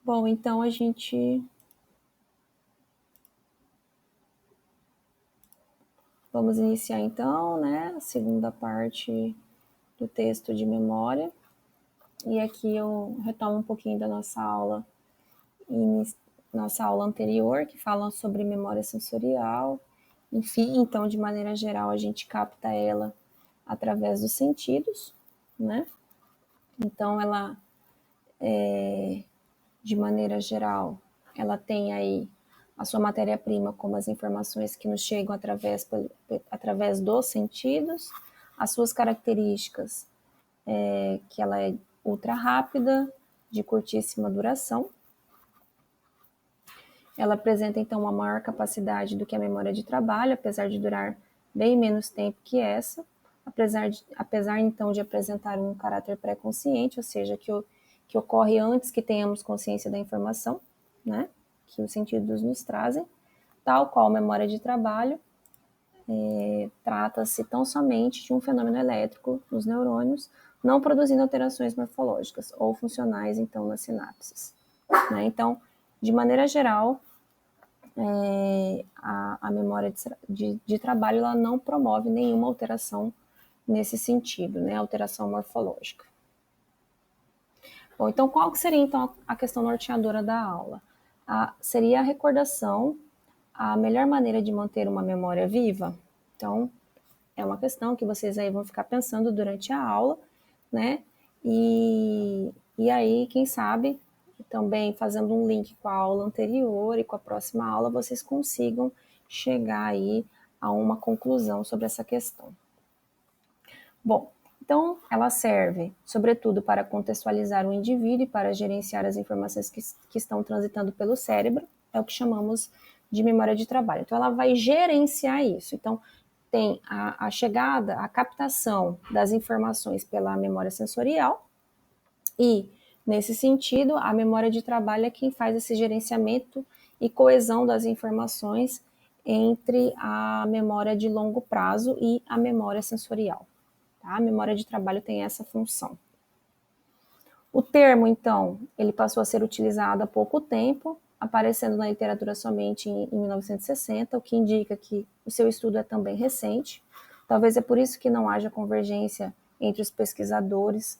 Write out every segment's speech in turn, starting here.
Bom, então a gente... Vamos iniciar então, né, a segunda parte do texto de memória. E aqui eu retomo um pouquinho da nossa aula anterior, que fala sobre memória sensorial. Enfim, então, de maneira geral, a gente capta ela através dos sentidos, né? Então, ela, de maneira geral, ela tem aí a sua matéria-prima como as informações que nos chegam através dos sentidos, as suas características, que ela é ultra rápida, de curtíssima duração. Ela apresenta, então, uma maior capacidade do que a memória de trabalho, apesar de durar bem menos tempo que essa, apesar então, de apresentar um caráter pré-consciente, ou seja, que ocorre antes que tenhamos consciência da informação, né, que os sentidos nos trazem, tal qual a memória de trabalho, trata-se tão somente de um fenômeno elétrico nos neurônios, não produzindo alterações morfológicas ou funcionais, então, nas sinapses. Né? Então, de maneira geral, a memória de trabalho ela não promove nenhuma alteração nesse sentido, né, alteração morfológica. Bom, então qual que seria então a questão norteadora da aula? Seria a recordação, a melhor maneira de manter uma memória viva? Então, é uma questão que vocês aí vão ficar pensando durante a aula, né, e aí, quem sabe, também fazendo um link com a aula anterior e com a próxima aula, vocês consigam chegar aí a uma conclusão sobre essa questão. Bom, então ela serve, sobretudo, para contextualizar o indivíduo e para gerenciar as informações que estão transitando pelo cérebro, é o que chamamos de memória de trabalho. Então ela vai gerenciar isso. Então tem a chegada, a captação das informações pela memória sensorial e, nesse sentido, a memória de trabalho é quem faz esse gerenciamento e coesão das informações entre a memória de longo prazo e a memória sensorial. Tá? A memória de trabalho tem essa função. O termo, então, ele passou a ser utilizado há pouco tempo, aparecendo na literatura somente em 1960, o que indica que o seu estudo é também recente. Talvez é por isso que não haja convergência entre os pesquisadores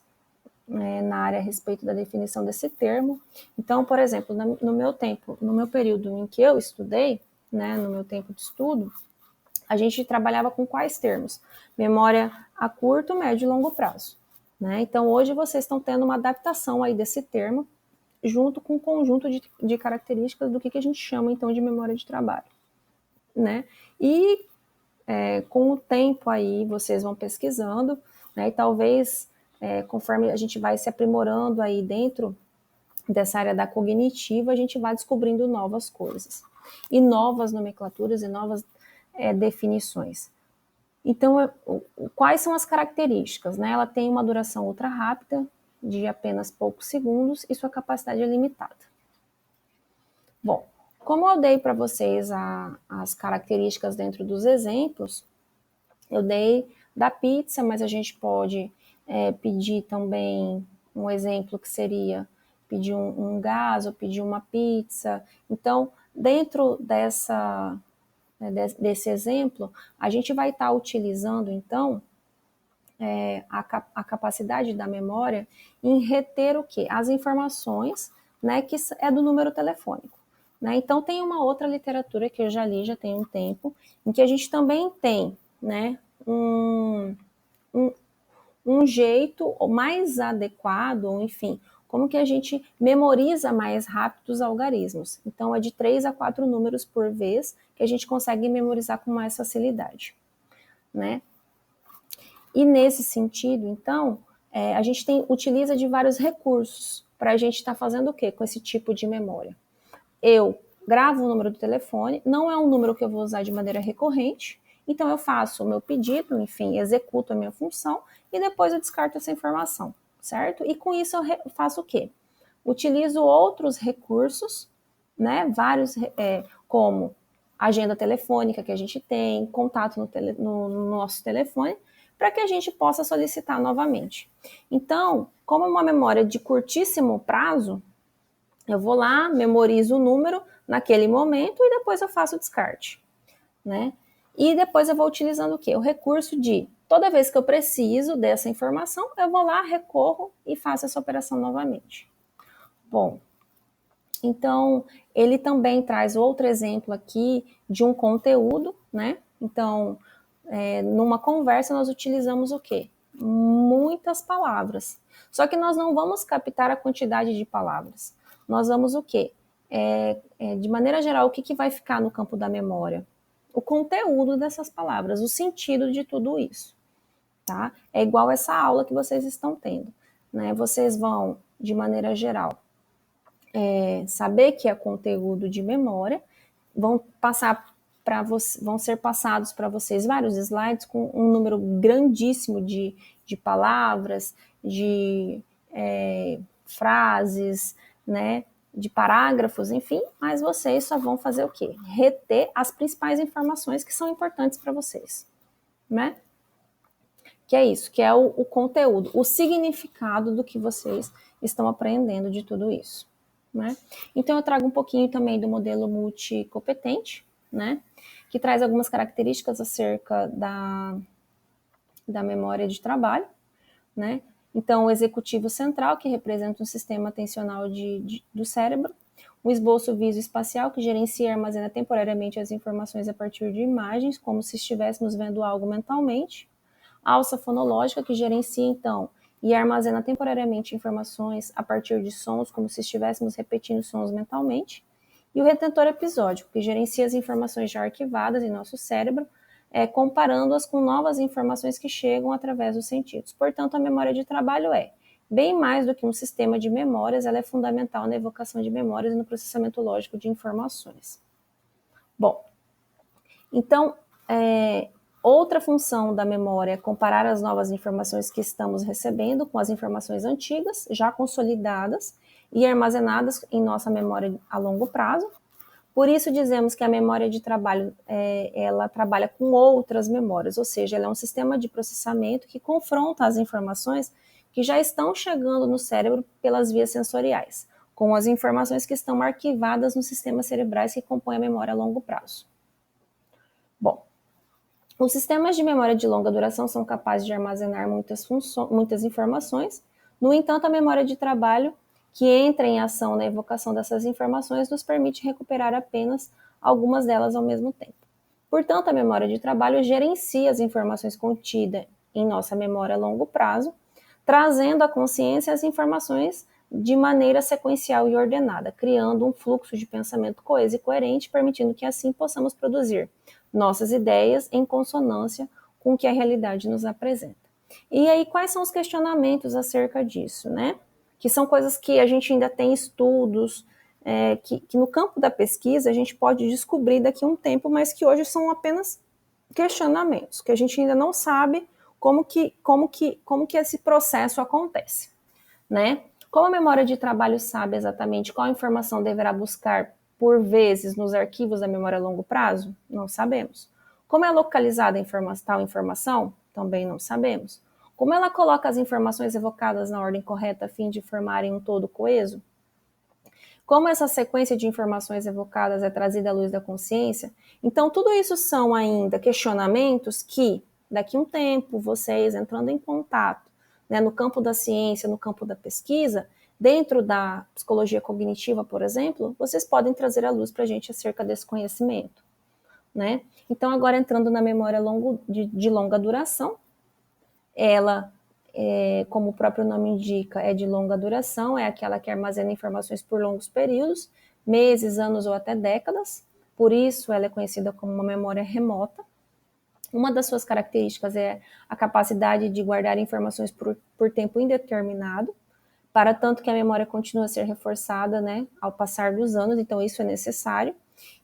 na área a respeito da definição desse termo. Então, por exemplo, no meu período em que eu estudei, né, no meu tempo de estudo, a gente trabalhava com quais termos? Memória a curto, médio e longo prazo. Né? Então, hoje vocês estão tendo uma adaptação aí desse termo, junto com um conjunto de características do que a gente chama, então, de memória de trabalho. Né? E com o tempo aí, vocês vão pesquisando, né? E talvez, conforme a gente vai se aprimorando aí dentro dessa área da cognitiva, a gente vai descobrindo novas coisas. E novas nomenclaturas e novas definições. Então, quais são as características? Né? Ela tem uma duração ultra rápida, de apenas poucos segundos, e sua capacidade é limitada. Bom, como eu dei para vocês as características dentro dos exemplos, eu dei da pizza, mas a gente pode pedir também um exemplo que seria pedir um gás ou pedir uma pizza. Então, dentro desse exemplo, a gente vai estar utilizando, então, a capacidade da memória em reter o quê? As informações, né, que é do número telefônico. Né? Então, tem uma outra literatura que eu já li, já tem um tempo, em que a gente também tem, né, um jeito mais adequado, ou enfim, como que a gente memoriza mais rápido os algarismos. Então, é de 3 a 4 números por vez que a gente consegue memorizar com mais facilidade. Né? E nesse sentido, então, a gente utiliza de vários recursos para a gente estar fazendo o quê com esse tipo de memória? Eu gravo o número do telefone, não é um número que eu vou usar de maneira recorrente, então eu faço o meu pedido, enfim, executo a minha função e depois eu descarto essa informação, certo? E com isso eu faço o quê? Utilizo outros recursos, né, vários, como agenda telefônica que a gente tem, contato no nosso telefone, para que a gente possa solicitar novamente. Então, como é uma memória de curtíssimo prazo, Eu vou lá, memorizo o número naquele momento e depois eu faço o descarte, né? E depois eu vou utilizando o quê? O recurso de, toda vez que eu preciso dessa informação, eu vou lá, recorro e faço essa operação novamente. Bom, então ele também traz outro exemplo aqui de um conteúdo, né? Então, numa conversa nós utilizamos o quê? Muitas palavras. Só que nós não vamos captar a quantidade de palavras. Nós vamos o quê? De maneira geral, o que vai ficar no campo da memória? O conteúdo dessas palavras, o sentido de tudo isso, tá? É igual essa aula que vocês estão tendo, né? Vocês vão, de maneira geral, saber que é conteúdo de memória, vão ser passados para vocês vários slides com um número grandíssimo de palavras, de frases, né, de parágrafos, enfim, mas vocês só vão fazer o quê? Reter as principais informações que são importantes para vocês, né? Que é isso, que é o conteúdo, o significado do que vocês estão aprendendo de tudo isso, né? Então eu trago um pouquinho também do modelo multicompetente, né? Que traz algumas características acerca da memória de trabalho, né? Então, o executivo central, que representa um sistema atencional do cérebro, o esboço visoespacial, que gerencia e armazena temporariamente as informações a partir de imagens, como se estivéssemos vendo algo mentalmente, a alça fonológica, que gerencia, então, e armazena temporariamente informações a partir de sons, como se estivéssemos repetindo sons mentalmente, e o retentor episódico, que gerencia as informações já arquivadas em nosso cérebro, comparando-as com novas informações que chegam através dos sentidos. Portanto, a memória de trabalho é bem mais do que um sistema de memórias, ela é fundamental na evocação de memórias e no processamento lógico de informações. Bom, então, outra função da memória é comparar as novas informações que estamos recebendo com as informações antigas, já consolidadas e armazenadas em nossa memória a longo prazo. Por isso dizemos que a memória de trabalho, ela trabalha com outras memórias, ou seja, ela é um sistema de processamento que confronta as informações que já estão chegando no cérebro pelas vias sensoriais, com as informações que estão arquivadas nos sistemas cerebrais que compõem a memória a longo prazo. Bom, os sistemas de memória de longa duração são capazes de armazenar muitas informações, no entanto, a memória de trabalho que entra em ação na evocação dessas informações nos permite recuperar apenas algumas delas ao mesmo tempo. Portanto, a memória de trabalho gerencia as informações contidas em nossa memória a longo prazo, trazendo à consciência as informações de maneira sequencial e ordenada, criando um fluxo de pensamento coeso e coerente, permitindo que assim possamos produzir nossas ideias em consonância com o que a realidade nos apresenta. E aí, quais são os questionamentos acerca disso, né? Que são coisas que a gente ainda tem estudos, que no campo da pesquisa a gente pode descobrir daqui a um tempo, mas que hoje são apenas questionamentos, que a gente ainda não sabe como que esse processo acontece, né? Como a memória de trabalho sabe exatamente qual informação deverá buscar por vezes nos arquivos da memória a longo prazo? Não sabemos. Como é localizada tal informação? Também não sabemos. Como ela coloca as informações evocadas na ordem correta a fim de formarem um todo coeso? Como essa sequência de informações evocadas é trazida à luz da consciência? Então, tudo isso são ainda questionamentos que, daqui a um tempo, vocês entrando em contato, né, no campo da ciência, no campo da pesquisa, dentro da psicologia cognitiva, por exemplo, vocês podem trazer à luz para a gente acerca desse conhecimento, né? Então, agora entrando na memória de longa duração, ela, como o próprio nome indica, é de longa duração, é aquela que armazena informações por longos períodos, meses, anos ou até décadas, por isso ela é conhecida como uma memória remota. Uma das suas características é a capacidade de guardar informações por tempo indeterminado, para tanto que a memória continua a ser reforçada, né, ao passar dos anos, então isso é necessário.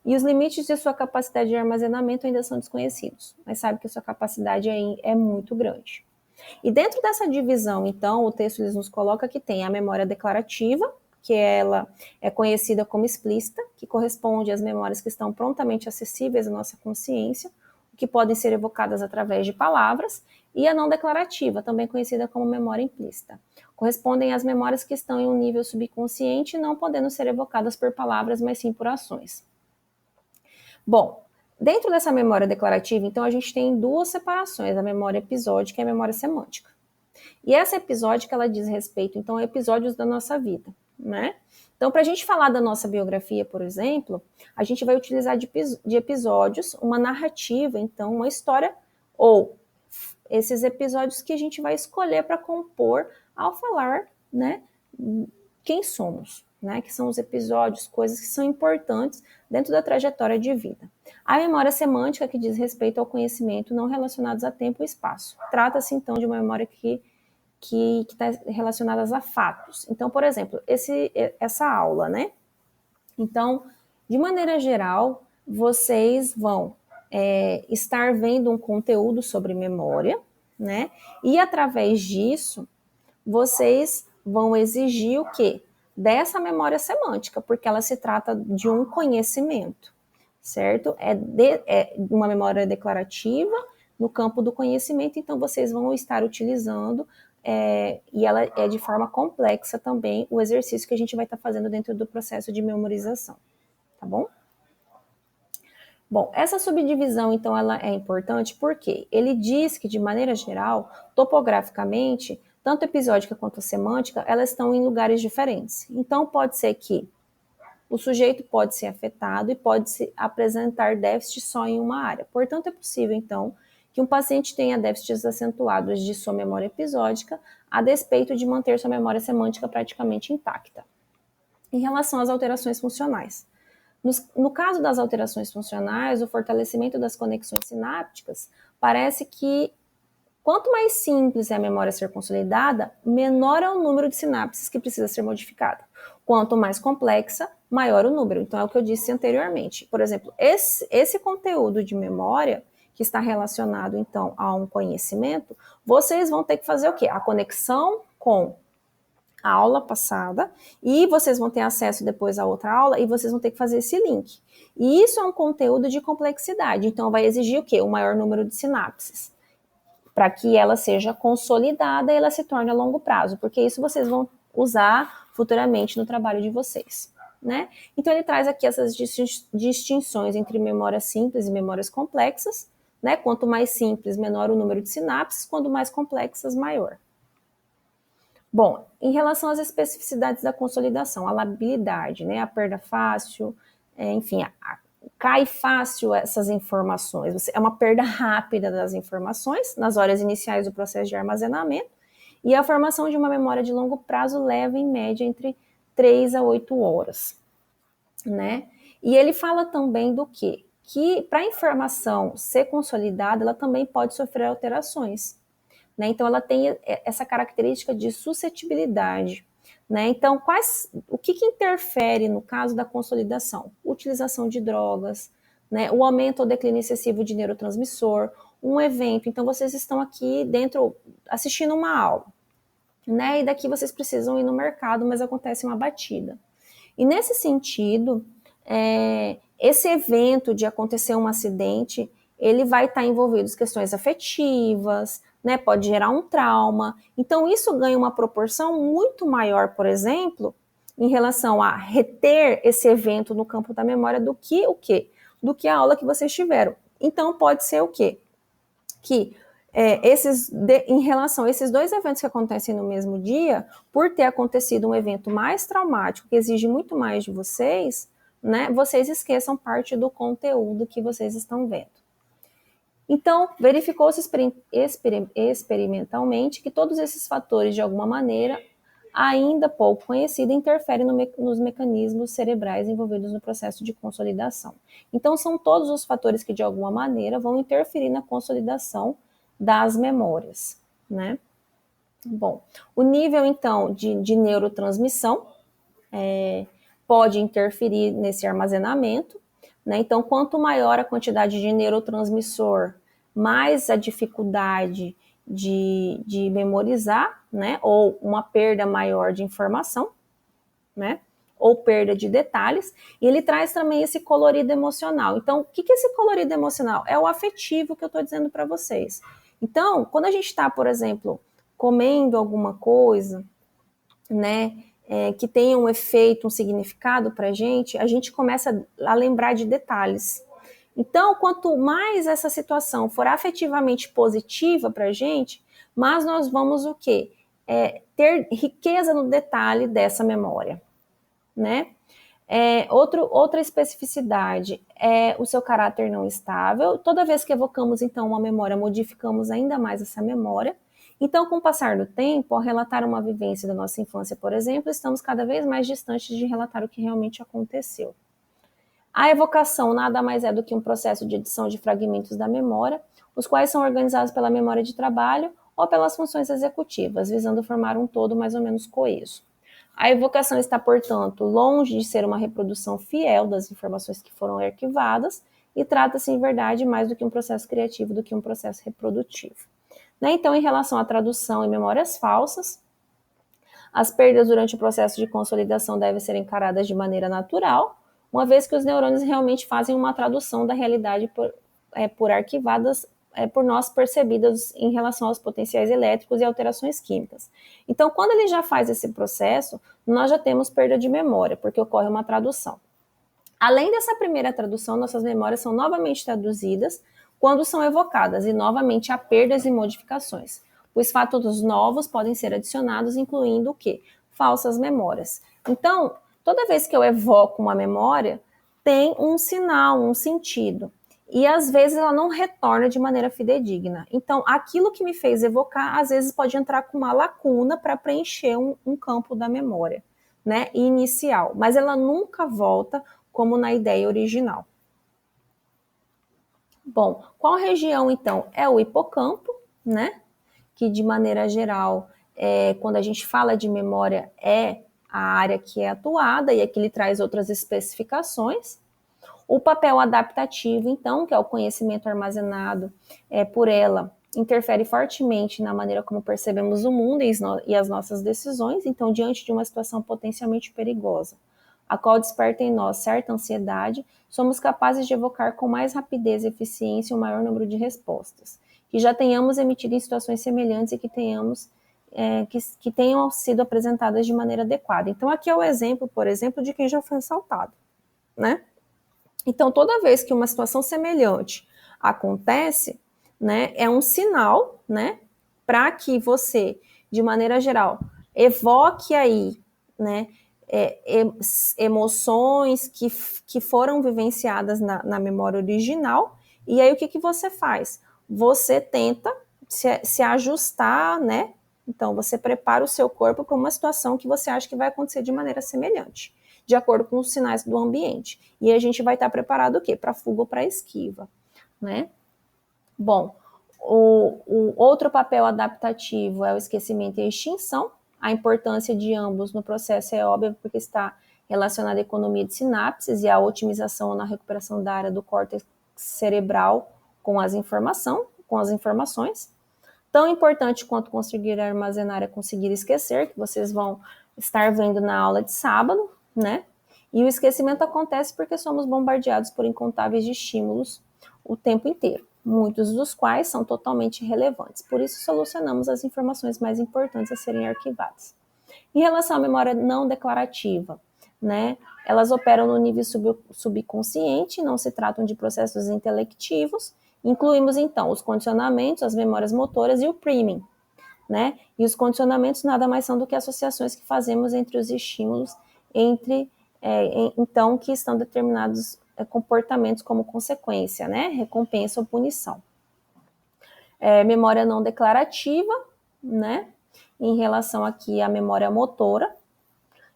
E os limites de sua capacidade de armazenamento ainda são desconhecidos, mas sabe que sua capacidade é muito grande. E dentro dessa divisão, então, o texto nos coloca que tem a memória declarativa, que ela é conhecida como explícita, que corresponde às memórias que estão prontamente acessíveis à nossa consciência, que podem ser evocadas através de palavras, e a não declarativa, também conhecida como memória implícita. correspondem às memórias que estão em um nível subconsciente, não podendo ser evocadas por palavras, mas sim por ações. Bom, dentro dessa memória declarativa, então, a gente tem duas separações, a memória episódica e a memória semântica. E essa episódica, ela diz respeito, então, a episódios da nossa vida, né? Então, para a gente falar da nossa biografia, por exemplo, a gente vai utilizar de episódios, uma narrativa, então, uma história, ou esses episódios que a gente vai escolher para compor ao falar, né, quem somos, né, que são os episódios, coisas que são importantes dentro da trajetória de vida. A memória semântica, que diz respeito ao conhecimento não relacionados a tempo e espaço. Trata-se, então, de uma memória que está relacionada a fatos. Então, por exemplo, essa aula, né? Então, de maneira geral, vocês vão estar vendo um conteúdo sobre memória, né? E através disso, vocês vão exigir o quê? Dessa memória semântica, porque ela se trata de um conhecimento, certo? É uma memória declarativa no campo do conhecimento, então vocês vão estar utilizando e ela é de forma complexa também o exercício que a gente vai estar fazendo dentro do processo de memorização, tá bom? Bom, essa subdivisão, então, ela é importante porque ele diz que, de maneira geral, topograficamente, tanto episódica quanto semântica, elas estão em lugares diferentes. Então, pode ser que o sujeito pode ser afetado e pode se apresentar déficit só em uma área. Portanto, é possível, então, que um paciente tenha déficits acentuados de sua memória episódica, a despeito de manter sua memória semântica praticamente intacta. Em relação às alterações funcionais, no caso das alterações funcionais, o fortalecimento das conexões sinápticas, parece que quanto mais simples é a memória ser consolidada, menor é o número de sinapses que precisa ser modificado. Quanto mais complexa, maior o número. Então, é o que eu disse anteriormente. Por exemplo, esse conteúdo de memória, que está relacionado, então, a um conhecimento, vocês vão ter que fazer o quê? A conexão com a aula passada, e vocês vão ter acesso depois a outra aula, e vocês vão ter que fazer esse link. E isso é um conteúdo de complexidade, então vai exigir o quê? O maior número de sinapses, para que ela seja consolidada e ela se torne a longo prazo, porque isso vocês vão usar futuramente no trabalho de vocês, né? Então ele traz aqui essas distinções entre memórias simples e memórias complexas, né? Quanto mais simples, menor o número de sinapses, quanto mais complexas, maior. Bom, em relação às especificidades da consolidação, a labilidade, né, a perda fácil, enfim, cai fácil essas informações. É uma perda rápida das informações nas horas iniciais do processo de armazenamento, e a formação de uma memória de longo prazo leva, em média, entre 3 a 8 horas, né? E ele fala também do quê? Que para a informação ser consolidada, ela também pode sofrer alterações. Né? Então, ela tem essa característica de suscetibilidade. Né? Então, o que interfere no caso da consolidação? Utilização de drogas, né? O aumento ou declínio excessivo de neurotransmissor, um evento. Então, vocês estão aqui dentro, assistindo uma aula, né? E daqui vocês precisam ir no mercado, mas acontece uma batida. E nesse sentido, esse evento de acontecer um acidente, ele vai estar envolvido em questões afetivas, né, pode gerar um trauma. Então, isso ganha uma proporção muito maior, por exemplo, em relação a reter esse evento no campo da memória do que o quê? Do que a aula que vocês tiveram. Então, pode ser o quê? Que em relação a esses dois eventos que acontecem no mesmo dia, por ter acontecido um evento mais traumático, que exige muito mais de vocês, né, vocês esqueçam parte do conteúdo que vocês estão vendo. Então, verificou-se experimentalmente que todos esses fatores, de alguma maneira, ainda pouco conhecida, interferem nos mecanismos cerebrais envolvidos no processo de consolidação. Então, são todos os fatores que, de alguma maneira, vão interferir na consolidação das memórias, né? Bom, o nível, então, de neurotransmissão pode interferir nesse armazenamento, né? Então, quanto maior a quantidade de neurotransmissor, mais a dificuldade de memorizar, né? Ou uma perda maior de informação, né? Ou perda de detalhes. E ele traz também esse colorido emocional. Então, o que é esse colorido emocional? É o afetivo que eu estou dizendo para vocês. Então, quando a gente está, por exemplo, comendo alguma coisa, né, que tenha um efeito, um significado para a gente começa a lembrar de detalhes. Então, quanto mais essa situação for afetivamente positiva para a gente, mais nós vamos o quê? Ter riqueza no detalhe dessa memória, né? Outra especificidade é o seu caráter não estável. Toda vez que evocamos, então, uma memória, modificamos ainda mais essa memória. Então, com o passar do tempo, ao relatar uma vivência da nossa infância, por exemplo, estamos cada vez mais distantes de relatar o que realmente aconteceu. A evocação nada mais é do que um processo de edição de fragmentos da memória, os quais são organizados pela memória de trabalho ou pelas funções executivas, visando formar um todo mais ou menos coeso. A evocação está, portanto, longe de ser uma reprodução fiel das informações que foram arquivadas e trata-se, em verdade, mais do que um processo criativo, do que um processo reprodutivo. Então, em relação à tradução e memórias falsas, as perdas durante o processo de consolidação devem ser encaradas de maneira natural, uma vez que os neurônios realmente fazem uma tradução da realidade por arquivadas por nós percebidas em relação aos potenciais elétricos e alterações químicas. Então, quando ele já faz esse processo, nós já temos perda de memória, porque ocorre uma tradução. Além dessa primeira tradução, nossas memórias são novamente traduzidas quando são evocadas, e novamente há perdas e modificações. Os fatos novos podem ser adicionados, incluindo o quê? Falsas memórias. Então, toda vez que eu evoco uma memória, tem um sinal, um sentido. E às vezes ela não retorna de maneira fidedigna. Então, aquilo que me fez evocar, às vezes pode entrar com uma lacuna para preencher um campo da memória, né, inicial. Mas ela nunca volta como na ideia original. Bom, qual região, então? É o hipocampo, né? Que de maneira geral, quando a gente fala de memória, é a área que é atuada, e aqui ele traz outras especificações. O papel adaptativo, então, que é o conhecimento armazenado por ela, interfere fortemente na maneira como percebemos o mundo e as nossas decisões. Então, diante de uma situação potencialmente perigosa, a qual desperta em nós certa ansiedade, somos capazes de evocar com mais rapidez e eficiência um maior número de respostas, que já tenhamos emitido em situações semelhantes e que tenham sido apresentadas de maneira adequada. Então, aqui é o exemplo, por exemplo, de quem já foi assaltado, né? Então, toda vez que uma situação semelhante acontece, né, é um sinal, né, para que você, de maneira geral, evoque aí, né, emoções que foram vivenciadas na memória original, e aí o que você faz? Você tenta se ajustar, né? Então, você prepara o seu corpo para uma situação que você acha que vai acontecer de maneira semelhante, de acordo com os sinais do ambiente. E a gente vai estar preparado o quê? Para fuga ou para esquiva, né? Bom, o outro papel adaptativo é o esquecimento e a extinção. A importância de ambos no processo é óbvia porque está relacionada à economia de sinapses e à otimização na recuperação da área do córtex cerebral com as informações. Tão importante quanto conseguir armazenar é conseguir esquecer, que vocês vão estar vendo na aula de sábado, né? E o esquecimento acontece porque somos bombardeados por incontáveis estímulos o tempo inteiro, muitos dos quais são totalmente irrelevantes. Por isso, solucionamos as informações mais importantes a serem arquivadas. Em relação à memória não declarativa, né? Elas operam no nível subconsciente, não se tratam de processos intelectivos. Incluímos, então, os condicionamentos, as memórias motoras e o priming, né? E os condicionamentos nada mais são do que associações que fazemos entre os estímulos, então, que estão determinados comportamentos como consequência, né? Recompensa ou punição. Memória não declarativa, né? Em relação aqui à memória motora.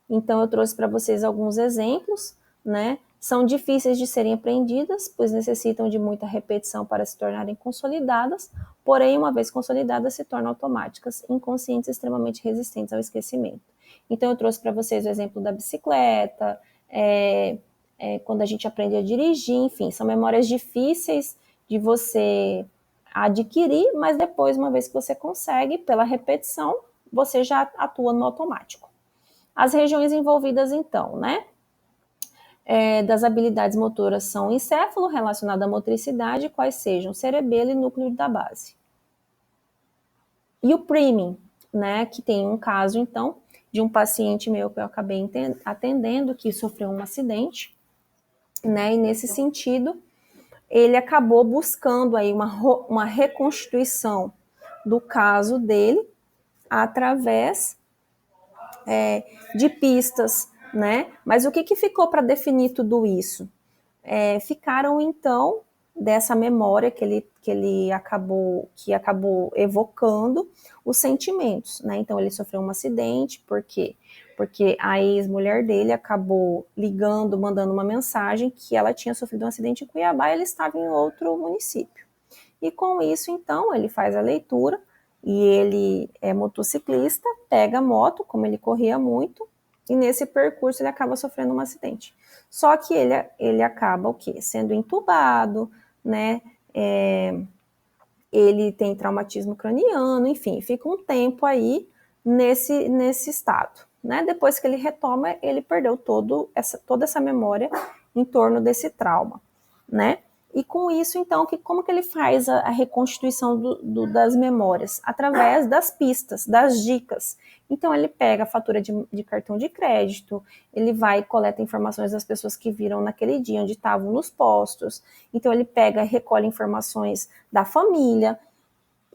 Então, eu trouxe para vocês alguns exemplos, né? São difíceis de serem aprendidas, pois necessitam de muita repetição para se tornarem consolidadas, porém, uma vez consolidadas, se tornam automáticas, inconscientes, extremamente resistentes ao esquecimento. Então, eu trouxe para vocês o exemplo da bicicleta, quando a gente aprende a dirigir, enfim, são memórias difíceis de você adquirir, mas depois, uma vez que você consegue, pela repetição, você já atua no automático. As regiões envolvidas, então, né? Das habilidades motoras são o encéfalo, relacionado à motricidade, quais sejam cerebelo e núcleo da base. E o priming, né? Que tem um caso, então, de um paciente meu que eu acabei atendendo, que sofreu um acidente, né? E nesse sentido, ele acabou buscando aí uma reconstituição do caso dele através de pistas, né? Mas o que ficou para definir tudo isso? Ficaram, então, dessa memória que ele acabou evocando os sentimentos, né? Então, ele sofreu um acidente, por quê? Porque a ex-mulher dele acabou ligando, mandando uma mensagem que ela tinha sofrido um acidente em Cuiabá e ele estava em outro município. E com isso, então, ele faz a leitura e ele é motociclista, pega a moto, como ele corria muito, e nesse percurso ele acaba sofrendo um acidente. Só que ele acaba o quê? Sendo entubado, né? Ele tem traumatismo craniano, enfim, fica um tempo aí nesse estado. Né? Depois que ele retoma, ele perdeu toda essa memória em torno desse trauma. Né? E com isso, então, como que ele faz a reconstituição das memórias? Através das pistas, das dicas. Então, ele pega a fatura de cartão de crédito, ele vai e coleta informações das pessoas que viram naquele dia, onde estavam nos postos. Então, ele pega e recolhe informações da família.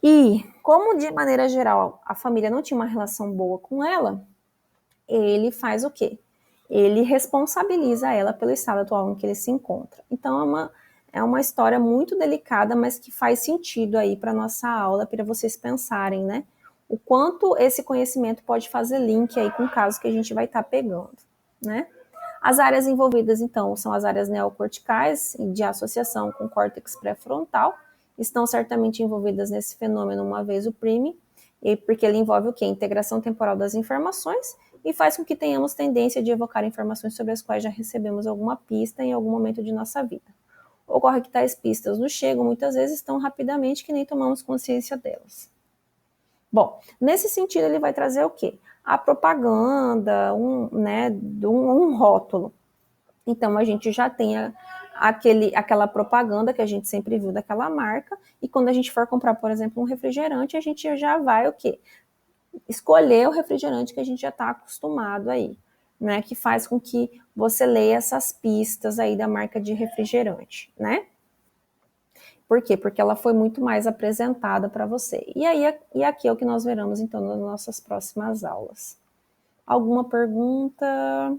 E, como de maneira geral a família não tinha uma relação boa com ela, ele faz o quê? Ele responsabiliza ela pelo estado atual em que ele se encontra. Então, é uma história muito delicada, mas que faz sentido aí para nossa aula, para vocês pensarem, né? O quanto esse conhecimento pode fazer link aí com o caso que a gente vai estar pegando, né? As áreas envolvidas, então, são as áreas neocorticais, de associação com o córtex pré-frontal, estão certamente envolvidas nesse fenômeno, uma vez o PRIME, porque ele envolve o quê? Integração temporal das informações e faz com que tenhamos tendência de evocar informações sobre as quais já recebemos alguma pista em algum momento de nossa vida. Ocorre que tais pistas nos chegam muitas vezes tão rapidamente que nem tomamos consciência delas. Bom, nesse sentido ele vai trazer o quê? A propaganda, um rótulo. Então a gente já tem aquela propaganda que a gente sempre viu daquela marca, e quando a gente for comprar, por exemplo, um refrigerante, a gente já vai o quê? Escolher o refrigerante que a gente já está acostumado aí, né? Que faz com que você leia essas pistas aí da marca de refrigerante, né? Por quê? Porque ela foi muito mais apresentada para você. E aqui é o que nós veremos, então, nas nossas próximas aulas. Alguma pergunta?